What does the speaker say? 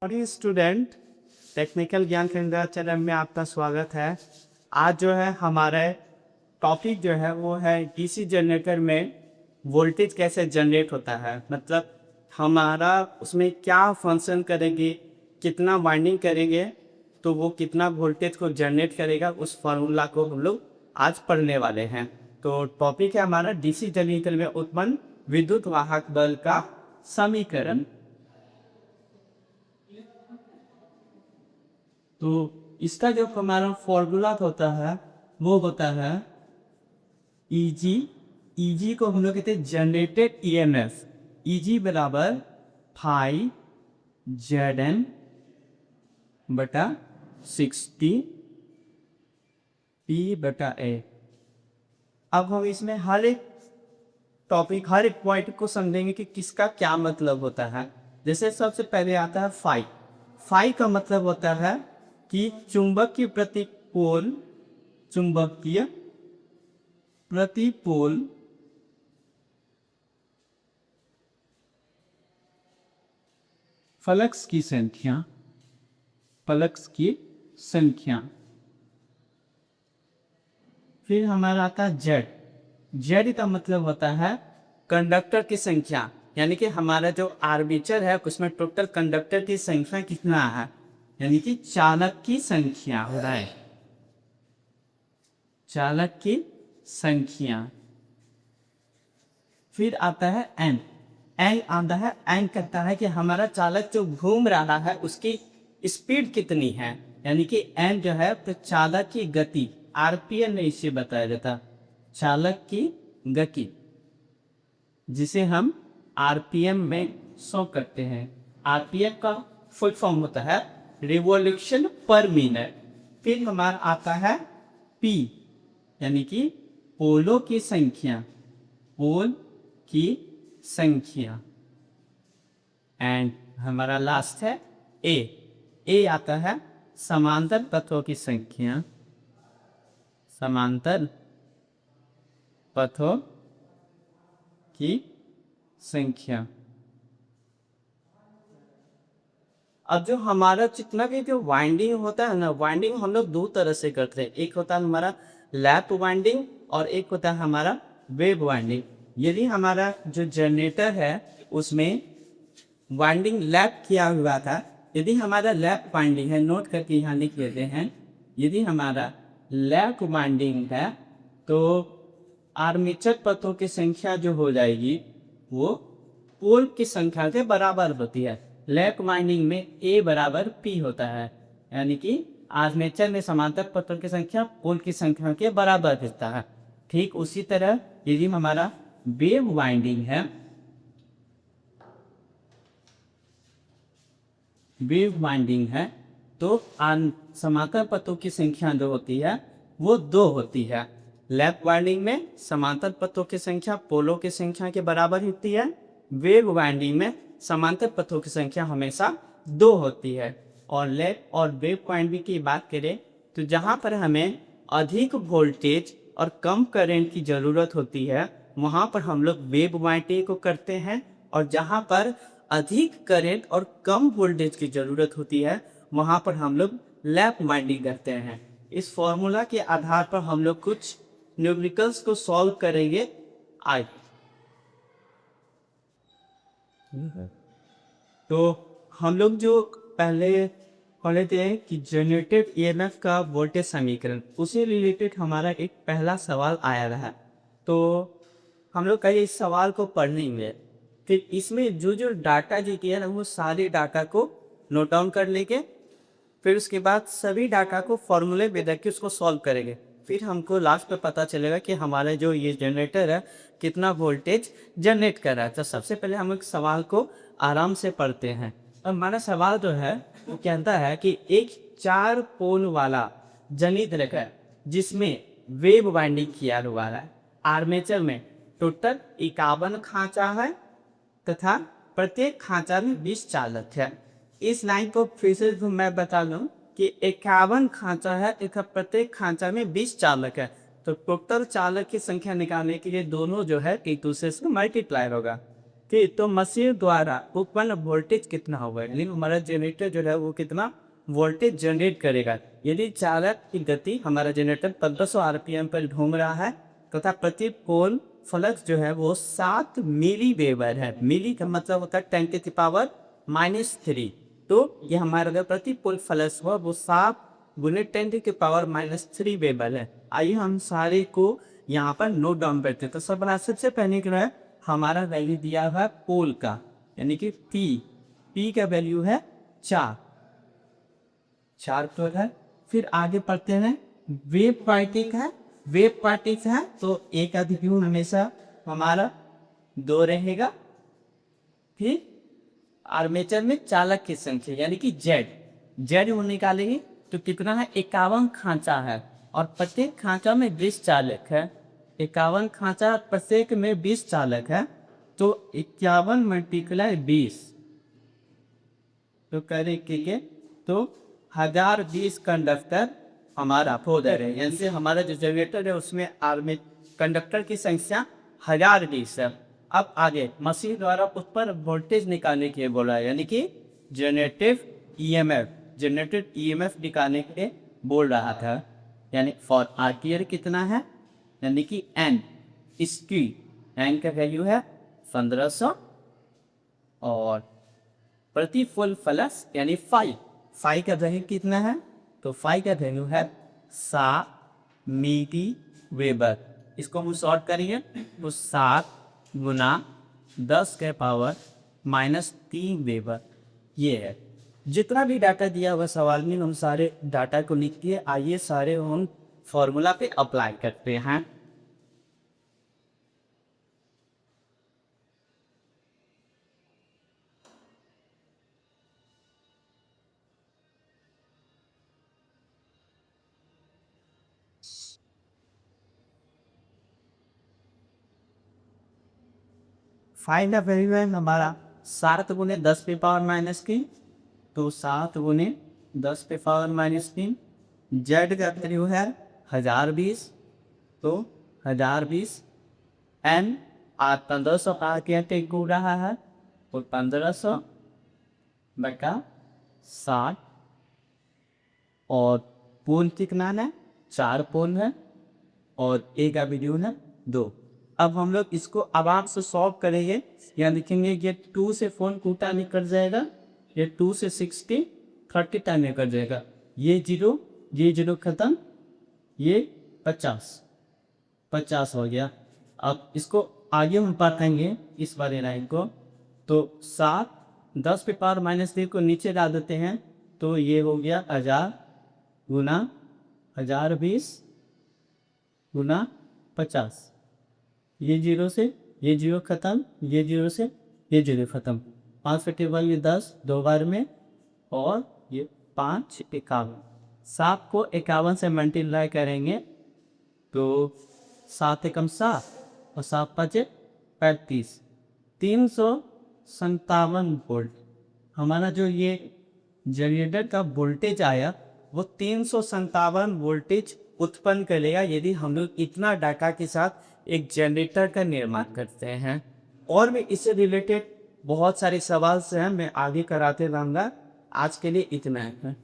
Sorry student, technical ज्ञान केंद्र channel में आपका स्वागत है। आज जो है हमारा टॉपिक जो है वो है डीसी जनरेटर में वोल्टेज कैसे जनरेट होता है, मतलब हमारा उसमें क्या फंक्शन करेंगे, कितना वाइंडिंग करेंगे तो वो कितना वोल्टेज को जनरेट करेगा, उस फार्मूला को हम लोग आज पढ़ने वाले हैं। तो टॉपिक है हमारा डीसी जनरेटर में उत्पन्न विद्युत वाहक बल का समीकरण। तो इसका जो हमारा फॉर्मूला होता है वो होता है ईजी। ईजी को हम लोग कहते हैं जनरेटेड ईएमएफ। ईजी बराबर फाई जेड बटा 60 पी बटा ए। अब हम इसमें हर एक टॉपिक, हर एक पॉइंट को समझेंगे कि किसका क्या मतलब होता है। जैसे सबसे पहले आता है फाई। फाई का मतलब होता है कि चुंबकीय प्रतिपोल फ्लक्स की संख्या। फिर हमारा आता है जेड। जेड का मतलब होता है कंडक्टर की संख्या, यानी कि हमारा जो आर्मेचर है उसमें टोटल कंडक्टर की संख्या कितना है, यानी कि चालक की संख्या हो रहा है, चालक की संख्या। फिर आता है एन। एन आता है, एन कहता है कि हमारा चालक जो घूम रहा है उसकी स्पीड कितनी है, यानी कि एन जो है तो चालक की गति, आरपीएम में इसे बताया जाता, चालक की गति, जिसे हम आरपीएम में शो करते हैं। आरपीएम का फुल फॉर्म होता है रिवॉल्यूशन पर मिनट। फिर हमारा आता है पी, यानी कि पोलों की संख्या, पोल की संख्या। एंड हमारा लास्ट है ए। ए आता है समांतर पथों की संख्या, समांतर पथों की संख्या। अब जो हमारा जितना भी जो वाइंडिंग होता है ना, वाइंडिंग हम लोग दो तरह से करते हैं। एक होता है हमारा लैप वाइंडिंग और एक होता है हमारा वेव वाइंडिंग। यदि हमारा जो जनरेटर है उसमें वाइंडिंग लैप किया हुआ था, यदि हमारा लैप वाइंडिंग है, नोट करके यहाँ लिख लेते हैं, यदि हमारा लैप वाइंडिंग है तो आर्मेचर पथों की संख्या जो हो जाएगी वो पोल की संख्या के बराबर होती है। लैप वाइंडिंग में ए बराबर पी होता है, यानी कि आर्मेचर में समांतर पथों की संख्या पोल की संख्या के बराबर होता है। ठीक उसी तरह यदि हमारा वेव वाइंडिंग है, वेव वाइंडिंग है तो समांतर पथों की संख्या जो होती है वो 2 होती है। लैप वाइंडिंग में समांतर पथों की संख्या पोलों की संख्या के बराबर होती है। वेव वाइंडिंग में समांतर पथों की संख्या हमेशा 2 होती है। और लैप और वेव वाइंडिंग की बात करें तो जहाँ पर हमें अधिक वोल्टेज और कम करंट की ज़रूरत होती है वहाँ पर हम लोग वेव वाइंडिंग को करते हैं, और जहाँ पर अधिक करंट और कम वोल्टेज की ज़रूरत होती है वहाँ पर हम लोग लैप वाइंडिंग करते हैं। इस फॉर्मूला के आधार पर हम लोग कुछ न्यूमेरिकल्स को सॉल्व करेंगे आज। तो हम लोग जो पहले पढ़े थे कि जनरेटेड ईएमएफ का वोल्टेज समीकरण, उसे रिलेटेड हमारा एक पहला सवाल आया रहा। तो हम लोग कहीं इस सवाल को पढ़ेंगे, फिर इसमें जो जो डाटा जी दिया है वो सारे डाटा को नोट डाउन कर लेंगे, फिर उसके बाद सभी डाटा को फॉर्मूले में रख के उसको सॉल्व करेंगे। फिर हमको लास्ट में पता चलेगा कि हमारा जो ये जनरेटर है कितना वोल्टेज जनरेट कर रहा है। तो सबसे पहले हम एक सवाल को आराम से पढ़ते हैं। अब हमारा सवाल जो है वो कहता है कि एक 4 पोल वाला जनरेटर है जिसमें वेव वाइंडिंग किया हुआ है। आर्मेचर में टोटल 51 खांचा है तथा प्रत्येक खांचा में 20 चालक है। इस लाइन को फिर से मैं बता दूं कि 51 खांचा है तथा प्रत्येक खांचा में 20 चालक है, तो टोटल चालक की संख्या निकालने के लिए दोनों जो है एक दूसरे से मल्टीप्लाई होगा। कि तो मशीन द्वारा उत्पन्न वोल्टेज कितना होगा, यानी हमारा जनरेटर जो है वो कितना वोल्टेज जनरेट करेगा। यदि चालक की गति हमारा जनरेटर 1500 आरपीएम पर घूम रहा है तथा प्रति पोल फ्लक्स जो है वो 7 मिली वेबर है। मिली का मतलब होता है 10⁻³ तो ये हमारा अगर प्रति पोल फ्लक्स हुआ वो 7 गुने 10⁻³ वेबर है। आइए हम सारे को यहाँ पर नोट डाउन करते हैं। तो सबसे पहले क्या है, हमारा वैल्यू दिया हुआ है पोल का, यानी कि पी का वैल्यू है 4 पोल है। फिर आगे पढ़ते हैं वेव पार्टिक है तो ए का वैल्यू हमेशा हमारा 2 रहेगा। फिर आर्मेचर में चालक की संख्या यानी कि जेड वो निकालेंगे तो कितना है, 51 खांचा है और प्रत्येक खांचा में 20 चालक है। 51 खांचा प्रत्येक में 20 चालक है तो 51 × 20 तो करेंगे तो 1020 कंडक्टर हमारा फोल्डर है। यानी हमारा जो जनरेटर है उसमें आर्मे कंडक्टर की संख्या 1020 है। अब आगे मशीन द्वारा उत्पन्न वोल्टेज निकालने के लिए बोला है, यानी कि जनरेटेड ईएमएफ निकालने के लिए बोल रहा था। यानी फॉर आरपीएम कितना है, यानी कि एन, इसकी एन का वैल्यू है 1500 और प्रति फुल फ्लक्स यानी फाई का वैल्यू कितना है, तो फाई का वैल्यू है 7 मिली वेबर। इसको हम शॉर्ट करेंगे तो 7 गुना 10⁻³ वेबर ये है। जितना भी डाटा दिया हुआ सवाल में हम सारे डाटा को लिख के आइए सारे हम फॉर्मूला पे अप्लाई करते हैं। फाइंड द वैल्यू है हमारा 7 गुने 10⁻³ तो 7 गुने 10⁻³ जेड का वैल्यू है 1020 तो 1020 एन 1500 का टेक रहा है तो 1500 बटा 60 और पोल कितना है, 4 पोल है और ए का वैल्यू है 2। अब हम लोग इसको आराम से सॉल्व करेंगे। यहाँ देखेंगे ये 2 से 4 कूटा निकल जाएगा, ये 2 से 60 30 टाइम निकल जाएगा, ये जीरो खत्म, ये 50 हो गया। अब इसको आगे हम पढ़ेंगे इस वाले लाइन को तो 7 10⁻³ को नीचे डाल देते हैं तो ये हो गया 1000 गुना 1020 गुना 50, ये जीरो से ये जीरो खत्म, ये जीरो से ये जीरो खत्म, 5 के टेबल में 10 2 बार में और ये 5 51, 7 को 51 से मल्टीप्लाई करेंगे तो 7 एकम 7 और 7 5 35, 357 वोल्ट हमारा जो ये जनरेटर का वोल्टेज आया वो 357 वोल्टेज उत्पन्न करेगा यदि हम लोग इतना डाटा के साथ एक जनरेटर का निर्माण करते हैं। और भी इससे रिलेटेड बहुत सारे सवाल से हैं, मैं आगे कराते रहूँगा। आज के लिए इतना है।